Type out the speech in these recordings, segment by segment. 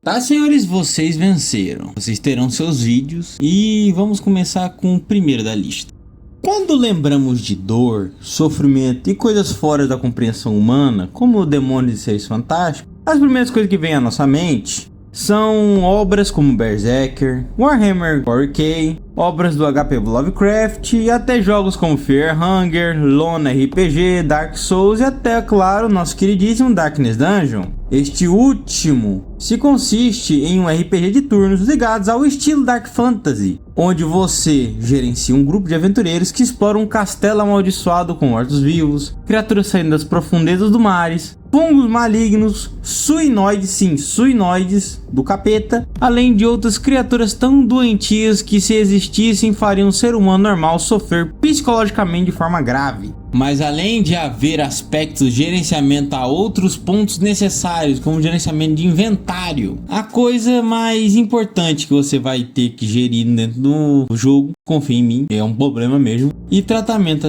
Tá, senhores, vocês venceram. Vocês terão seus vídeos e vamos começar com o primeiro da lista. Quando lembramos de dor, sofrimento e coisas fora da compreensão humana, como demônios e seres fantásticos, as primeiras coisas que vêm à nossa mente são obras como Berserker, Warhammer 40k, obras do HP Lovecraft e até jogos como Fear Hunger, Lone RPG, Dark Souls e até, claro, nosso queridíssimo Darkness Dungeon. Este último se consiste em um RPG de turnos ligados ao estilo Dark Fantasy, onde você gerencia um grupo de aventureiros que exploram um castelo amaldiçoado com mortos-vivos, criaturas saindo das profundezas do mares, fungos malignos, suinoides do capeta, além de outras criaturas tão doentias que, se existissem, fariam um ser humano normal sofrer psicologicamente de forma grave. Mas além de haver aspectos de gerenciamento a outros pontos necessários, como gerenciamento de inventário, a coisa mais importante que você vai ter que gerir dentro do jogo, confia em mim, é um problema mesmo, e tratamento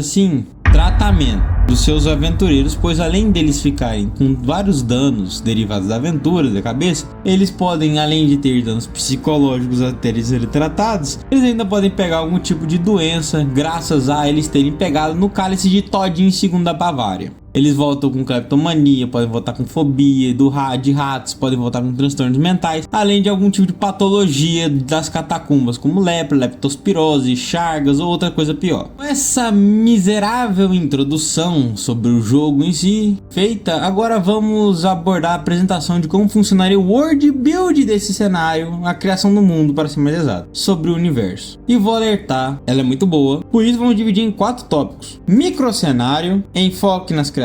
dos seus aventureiros, pois além deles ficarem com vários danos derivados da aventura, da cabeça, eles podem, além de ter danos psicológicos até eles serem tratados, eles ainda podem pegar algum tipo de doença, graças a eles terem pegado no cálice de Todin II da Bavária. Eles voltam com cleptomania, podem voltar com fobia de ratos, podem voltar com transtornos mentais, além de algum tipo de patologia das catacumbas, como lepra, leptospirose, chagas ou outra coisa pior. Com essa miserável introdução sobre o jogo em si feita, agora vamos abordar a apresentação de como funcionaria o world build desse cenário, a criação do mundo, para ser mais exato, sobre o universo. E vou alertar, ela é muito boa, por isso vamos dividir em 4 tópicos: microcenário, enfoque nas criaturas,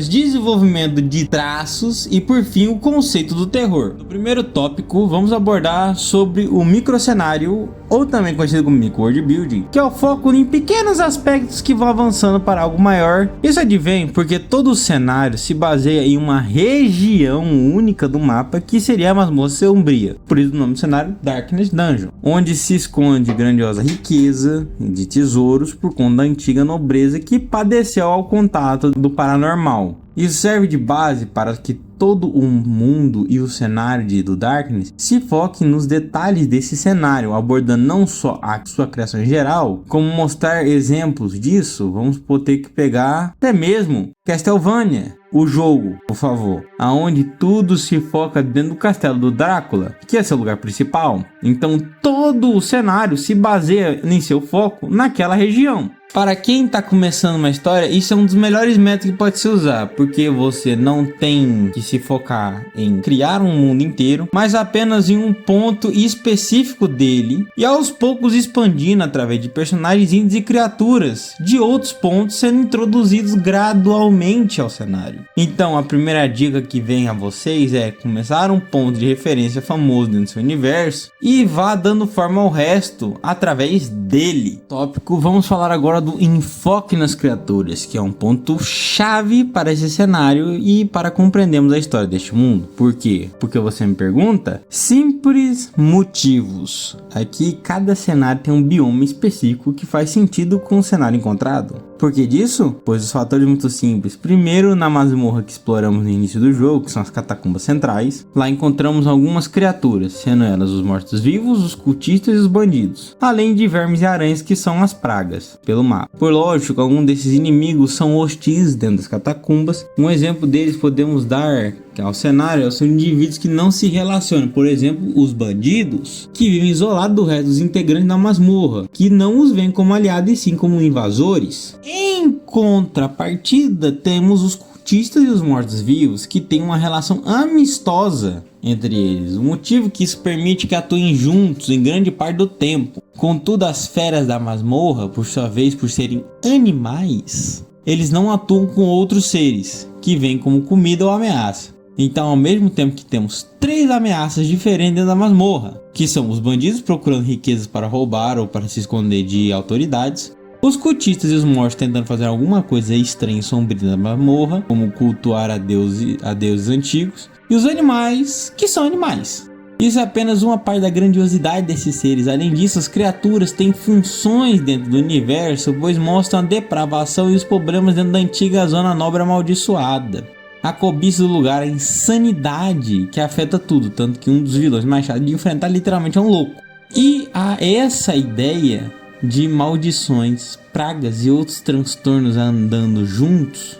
desenvolvimento de traços e, por fim, o conceito do terror. No primeiro tópico, vamos abordar sobre o microcenário, ou também conhecido como micro world building, que é o foco em pequenos aspectos que vão avançando para algo maior. Isso advém porque todo o cenário se baseia em uma região única do mapa, que seria a Masmorra Sombria, por isso o nome do cenário Darkness Dungeon, onde se esconde grandiosa riqueza de tesouros por conta da antiga nobreza que padeceu ao contato do paranormal. Isso serve de base para que todo o mundo e o cenário do Darkness se foquem nos detalhes desse cenário, abordando não só a sua criação em geral, como mostrar exemplos disso. Vamos ter que pegar até mesmo Castlevania, o jogo, por favor, aonde tudo se foca dentro do castelo do Drácula, que é seu lugar principal. Então todo o cenário se baseia em seu foco naquela região. Para quem está começando uma história, isso é um dos melhores métodos que pode se usar, porque você não tem que se focar em criar um mundo inteiro, mas apenas em um ponto específico dele, e aos poucos expandindo através de personagens e criaturas de outros pontos sendo introduzidos gradualmente ao cenário. Então a primeira dica que vem a vocês é começar um ponto de referência famoso dentro do seu universo e vá dando forma ao resto através dele. Tópico, vamos falar agora do enfoque nas criaturas, que é um ponto chave para esse cenário e para compreendermos a história deste mundo. Por quê? Porque você me pergunta? Simples motivos. Aqui cada cenário tem um bioma específico que faz sentido com o cenário encontrado. Por que disso? Pois os fatores muito simples. Primeiro, na masmorra que exploramos no início do jogo, que são as catacumbas centrais, lá encontramos algumas criaturas, sendo elas os mortos-vivos, os cultistas e os bandidos, além de vermes e aranhas, que são as pragas pelo mapa. Por lógico, alguns desses inimigos são hostis dentro das catacumbas. Um exemplo deles podemos dar ao cenário são indivíduos que não se relacionam, por exemplo, os bandidos, que vivem isolados do resto dos integrantes da masmorra, que não os veem como aliados e sim como invasores. Em contrapartida, temos os cultistas e os mortos-vivos, que têm uma relação amistosa entre eles, o motivo que isso permite que atuem juntos em grande parte do tempo. Contudo, as feras da masmorra, por sua vez, por serem animais, eles não atuam com outros seres, que vêm como comida ou ameaça. Então, ao mesmo tempo que temos 3 ameaças diferentes dentro da masmorra, que são os bandidos procurando riquezas para roubar ou para se esconder de autoridades, os cultistas e os mortos tentando fazer alguma coisa estranha e sombria na masmorra, como cultuar a deuses antigos, e os animais, que são animais. Isso é apenas uma parte da grandiosidade desses seres. Além disso, as criaturas têm funções dentro do universo, pois mostram a depravação e os problemas dentro da antiga zona nobre amaldiçoada. A cobiça do lugar, a insanidade que afeta tudo, tanto que um dos vilões mais chatos de enfrentar literalmente é um louco. E há essa ideia de maldições, pragas e outros transtornos andando juntos,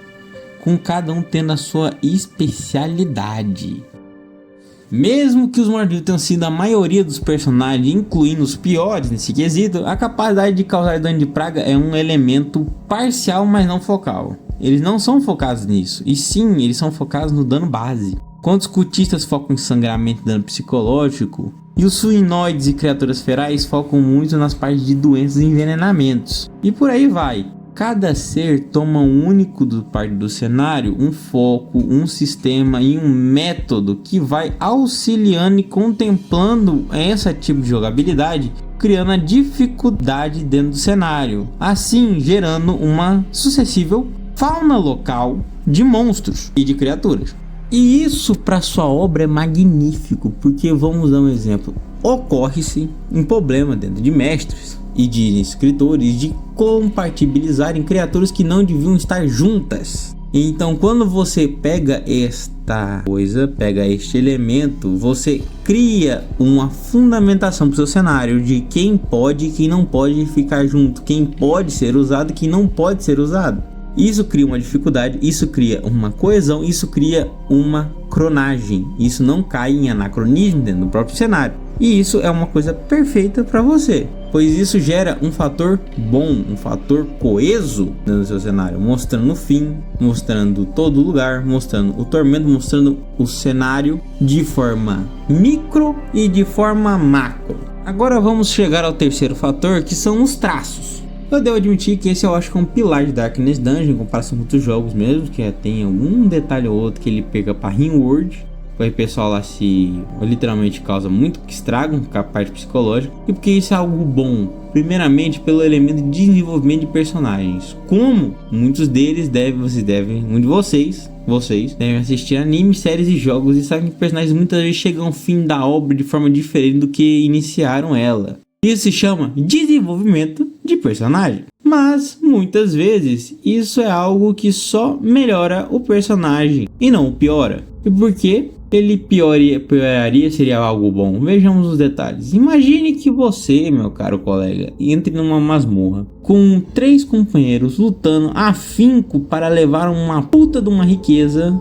com cada um tendo a sua especialidade. Mesmo que os mortos tenham sido a maioria dos personagens, incluindo os piores nesse quesito, a capacidade de causar dano de praga é um elemento parcial, mas não focal. Eles não são focados nisso, e sim, eles são focados no dano base. Quando os cultistas focam em sangramento e dano psicológico, e os suinoides e criaturas ferais focam muito nas partes de doenças e envenenamentos. E por aí vai. Cada ser toma um único parte do cenário, um foco, um sistema e um método que vai auxiliando e contemplando esse tipo de jogabilidade, criando a dificuldade dentro do cenário, assim gerando uma sucessível fauna local de monstros e de criaturas. E isso para sua obra é magnífico, porque vamos dar um exemplo. Ocorre-se um problema dentro de mestres e de escritores de compatibilizarem criaturas que não deviam estar juntas. Então quando você pega esta coisa, pega este elemento, você cria uma fundamentação para o seu cenário de quem pode e quem não pode ficar junto, quem pode ser usado e quem não pode ser usado. Isso cria uma dificuldade, isso cria uma coesão, isso cria uma cronagem. Isso não cai em anacronismo dentro do próprio cenário. E isso é uma coisa perfeita para você, pois isso gera um fator bom, um fator coeso dentro do seu cenário, mostrando o fim, mostrando todo lugar, mostrando o tormento, mostrando o cenário de forma micro e de forma macro. Agora vamos chegar ao terceiro fator, que são os traços. Eu devo admitir que esse eu acho que é um pilar de Darkness Dungeon em comparação com outros jogos mesmo, que tem algum detalhe ou outro que ele pega para Rimworld. O pessoal lá se literalmente causa muito que estragam com a parte psicológica, e porque isso é algo bom, primeiramente pelo elemento de desenvolvimento de personagens, como muitos deles vocês devem assistir animes, séries e jogos e sabem que personagens muitas vezes chegam ao fim da obra de forma diferente do que iniciaram ela. Isso se chama desenvolvimento de personagem. Mas muitas vezes isso é algo que só melhora o personagem e não o piora. E por que ele pioraria seria algo bom? Vejamos os detalhes. Imagine que você, meu caro colega, entre numa masmorra com 3 companheiros lutando afinco para levar uma puta de uma riqueza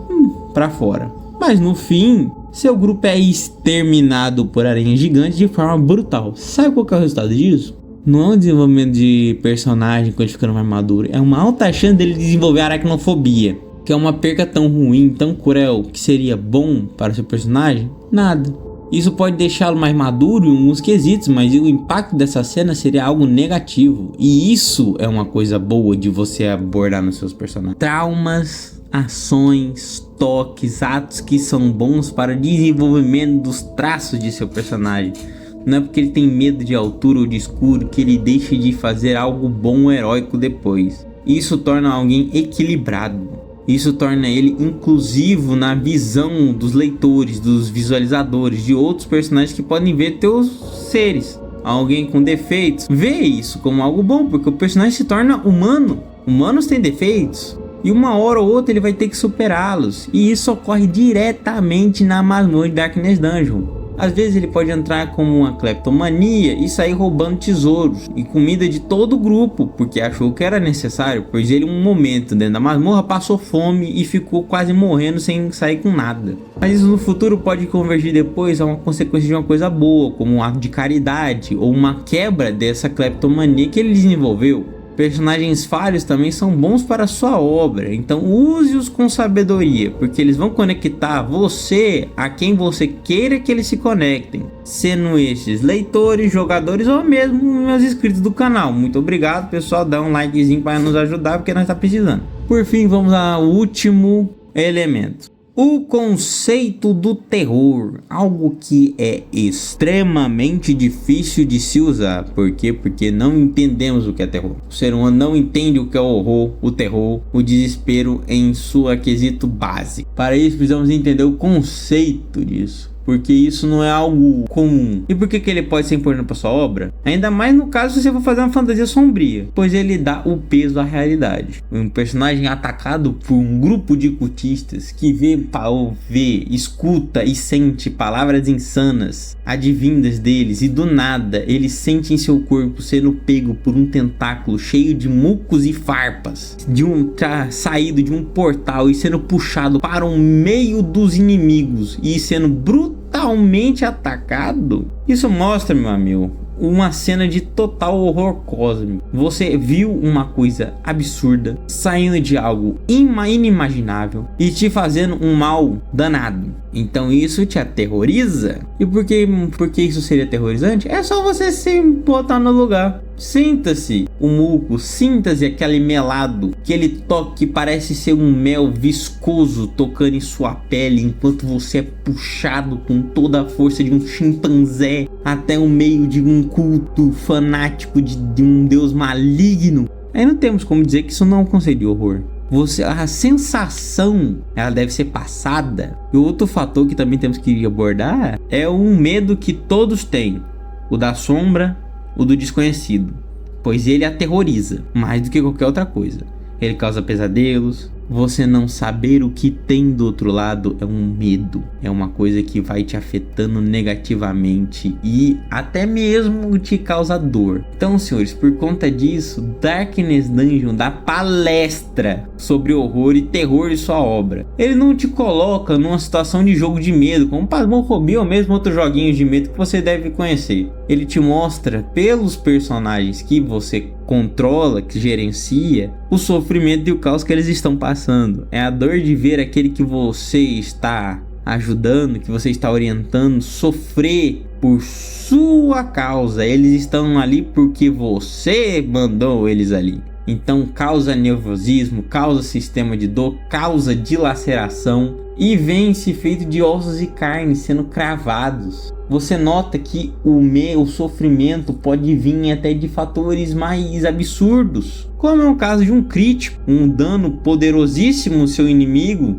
para fora. Mas no fim, seu grupo é exterminado por aranhas gigantes de forma brutal. Sabe qual que é o resultado disso? Não é um desenvolvimento de personagem quando ficando mais maduro, é uma alta chance dele desenvolver aracnofobia, que é uma perca tão ruim, tão cruel, que seria bom para o seu personagem? Nada. Isso pode deixá-lo mais maduro em alguns quesitos, mas o impacto dessa cena seria algo negativo. E isso é uma coisa boa de você abordar nos seus personagens. Traumas, ações, toques, atos que são bons para o desenvolvimento dos traços de seu personagem. Não é porque ele tem medo de altura ou de escuro que ele deixe de fazer algo bom ou heróico depois. Isso torna alguém equilibrado. Isso torna ele inclusivo na visão dos leitores, dos visualizadores, de outros personagens que podem ver teus seres. Alguém com defeitos vê isso como algo bom, porque o personagem se torna humano. Humanos têm defeitos e uma hora ou outra ele vai ter que superá-los. E isso ocorre diretamente na masmorra de Darkness Dungeon. Às vezes ele pode entrar como uma cleptomania e sair roubando tesouros e comida de todo o grupo, porque achou que era necessário, pois ele um momento dentro da masmorra passou fome e ficou quase morrendo sem sair com nada. Mas isso no futuro pode convergir depois a uma consequência de uma coisa boa, como um ato de caridade ou uma quebra dessa cleptomania que ele desenvolveu. Personagens falhos também são bons para a sua obra, então use-os com sabedoria, porque eles vão conectar você a quem você queira que eles se conectem, sendo estes leitores, jogadores ou mesmo meus inscritos do canal. Muito obrigado, pessoal, dá um likezinho para nos ajudar, porque nós está precisando. Por fim, vamos ao último elemento. O conceito do terror, algo que é extremamente difícil de se usar. Por quê? Porque não entendemos o que é terror. O ser humano não entende o que é o horror, o terror, o desespero em sua quesito base. Para isso precisamos entender o conceito disso. porque isso não é algo comum. E por que ele pode ser importante para sua obra? Ainda mais no caso se você for fazer uma fantasia sombria, pois ele dá o peso à realidade. Um personagem atacado por um grupo de cultistas que vê, escuta e sente palavras insanas advindas deles, e do nada ele sente em seu corpo sendo pego por um tentáculo cheio de mucos e farpas, saído de um portal e sendo puxado para o meio dos inimigos e sendo brutalmente atacado. Isso mostra, meu amigo, uma cena de total horror cósmico. Você viu uma coisa absurda saindo de algo inimaginável e te fazendo um mal danado. Então isso te aterroriza. E por que isso seria aterrorizante? É só você se botar no lugar. Sinta-se o muco, sinta-se aquele melado, aquele toque que parece ser um mel viscoso tocando em sua pele, enquanto você é puxado com toda a força de um chimpanzé até o meio de um culto fanático de um deus maligno. Aí não temos como dizer que isso não é um conceito de horror. A sensação, ela deve ser passada. E outro fator que também temos que abordar é um medo que todos têm, o da sombra, o do desconhecido, pois ele aterroriza mais do que qualquer outra coisa. Ele causa pesadelos. Você não saber o que tem do outro lado é um medo, é uma coisa que vai te afetando negativamente e até mesmo te causa dor. Então, senhores, por conta disso, Darkness Dungeon dá palestra sobre horror e terror de sua obra. Ele não te coloca numa situação de jogo de medo, como Phasmophobia ou mesmo outros joguinhos de medo que você deve conhecer. Ele te mostra pelos personagens que você controla, que gerencia, o sofrimento e o caos que eles estão passando. É a dor de ver aquele que você está ajudando, que você está orientando, sofrer por sua causa. Eles estão ali porque você mandou eles ali. Então causa nervosismo, causa sistema de dor, causa dilaceração e vem-se feito de ossos e carne sendo cravados. Você nota que o sofrimento pode vir até de fatores mais absurdos, como é o caso de um crítico, um dano poderosíssimo no seu inimigo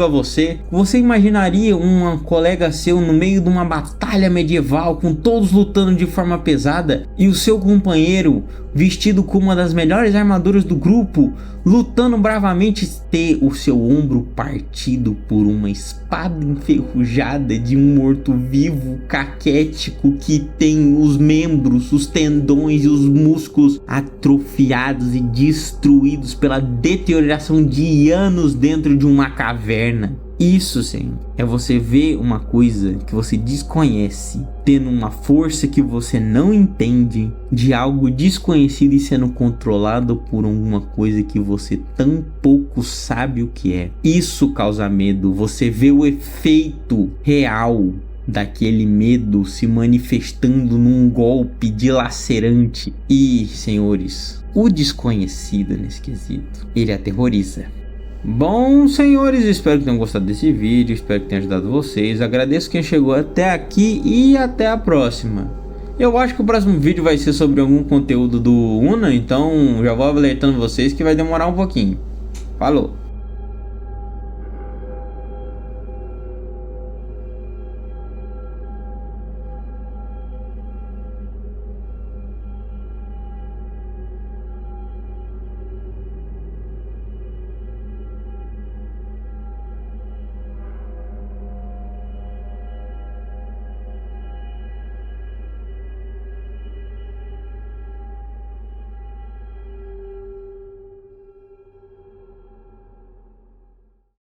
a você. Você imaginaria um colega seu no meio de uma batalha medieval com todos lutando de forma pesada e o seu companheiro vestido com uma das melhores armaduras do grupo lutando bravamente, ter o seu ombro partido por uma espada enferrujada de um morto-vivo caquético que tem os membros, os tendões e os músculos atrofiados e destruídos pela deterioração de anos dentro de uma caverna. Isso, sim, é você ver uma coisa que você desconhece, tendo uma força que você não entende, de algo desconhecido e sendo controlado por alguma coisa que você tão pouco sabe o que é. Isso causa medo. Você vê o efeito real daquele medo se manifestando num golpe dilacerante. E, senhores, o desconhecido nesse quesito, ele aterroriza. Bom, senhores, espero que tenham gostado desse vídeo, espero que tenha ajudado vocês. Agradeço quem chegou até aqui e até a próxima. Eu acho que o próximo vídeo vai ser sobre algum conteúdo do Una, então já vou alertando vocês que vai demorar um pouquinho. Falou!